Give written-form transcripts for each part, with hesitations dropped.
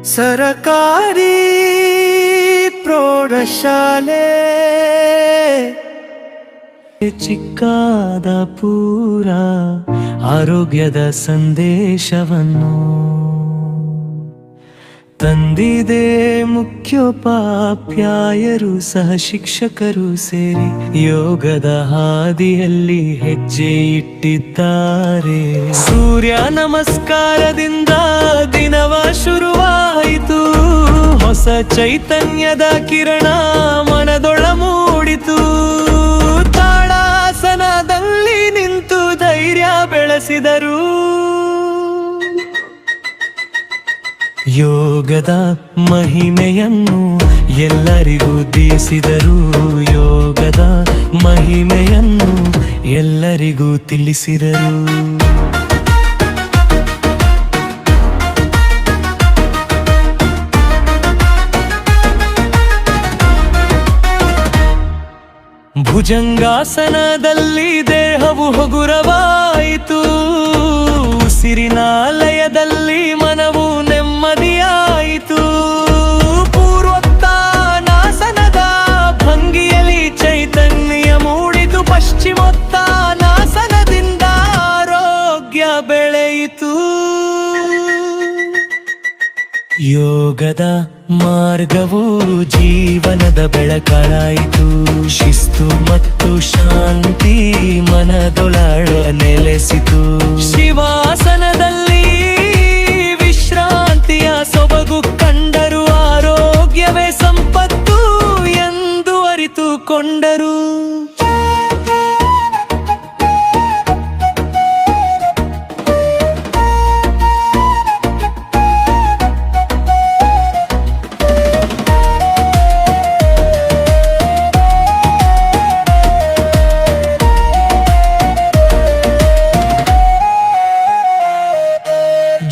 ಸರಕಾರಿ ಪ್ರೌಢಶಾಲೆ ಚಿಕ್ಕಾದಪುರ ಆರೋಗ್ಯದ ಸಂದೇಶವನ್ನು ತಂದಿದೆ ಮುಖ್ಯೋಪಾಧ್ಯಾಯರು ಸಹ ಶಿಕ್ಷಕರು ಸೇರಿ ಯೋಗದ ಹಾದಿಯಲ್ಲಿ ಹೆಜ್ಜೆ ಇಟ್ಟಿದ್ದಾರೆ. ಸೂರ್ಯ ನಮಸ್ಕಾರದಿಂದ ದಿನವ ಶುರುವಾಯಿತು, ಹೊಸ ಚೈತನ್ಯದ ಕಿರಣ ಮನದೊಳ ಮೂಡಿತು. ತಾಳಾಸನದಲ್ಲಿ ನಿಂತು ಧೈರ್ಯ ಬೆಳೆಸಿದರು, ಯೋಗದ ಮಹಿಮೆಯನ್ನು ಎಲ್ಲರಿಗೂ ತಿಳಿಸಿದರು. ಯೋಗದ ಮಹಿಮೆಯನ್ನು ಎಲ್ಲರಿಗೂ ತಿಳಿಸಿದರು. ಭುಜಂಗಾಸನದಲ್ಲಿ ದೇಹವು ಹಗುರವಾಯಿತು, ಉಸಿರಿನ ಲಯದಲ್ಲಿ ಮನವು ನೆಮ್ಮದಿಯಾಯಿತು. ಪೂರ್ವೋತ್ತಾನಾಸನದ ಭಂಗಿಯಲ್ಲಿ ಚೈತನ್ಯ ಮೂಡಿತು, ಪಶ್ಚಿಮೋತ್ತಾನಾಸನದಿಂದ ಆರೋಗ್ಯ ಬೆಳೆಯಿತು. ಯೋಗದ ಮಾರ್ಗವು ಜೀವನದ ಬೆಳಕಾಯಿತು, ಶಿಸ್ತು ಮತ್ತು ಶಾಂತಿ ಮನದೊಳಳ ನೆಲೆಸಿತು. ಶಿವಾಸನದಲ್ಲಿ ವಿಶ್ರಾಂತಿಯ ಸೊಬಗು ಕಂಡರು, ಆರೋಗ್ಯವೇ ಸಂಪತ್ತು ಎಂದು ಅರಿತುಕೊಂಡರು.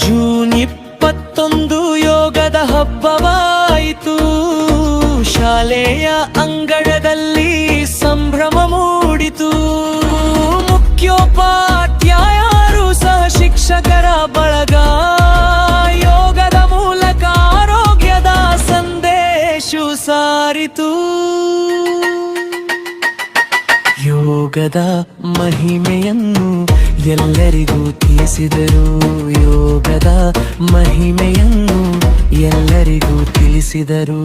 ಜೂನ್ 21 ಯೋಗದ ಹಬ್ಬವಾಯಿತು, ಶಾಲೆಯ ಅಂಗಳದಲ್ಲಿ ಸಂಭ್ರಮ ಮೂಡಿತು. ಮುಖ್ಯೋಪಾಧ್ಯಾಯರು ಸಹ ಶಿಕ್ಷಕರ ಬಳಗ ಯೋಗದ ಮೂಲಕ ಆರೋಗ್ಯದ ಸಂದೇಶ ಸಾರಿತು. ಯೋಗದ ಮಹಿಮೆಯನ್ನು ಎಲ್ಲರಿಗೂ ತಿಳಿಸಿದರು, ಯೋಗದ ಮಹಿಮೆಯನ್ನು ಎಲ್ಲರಿಗೂ ತಿಳಿಸಿದರು.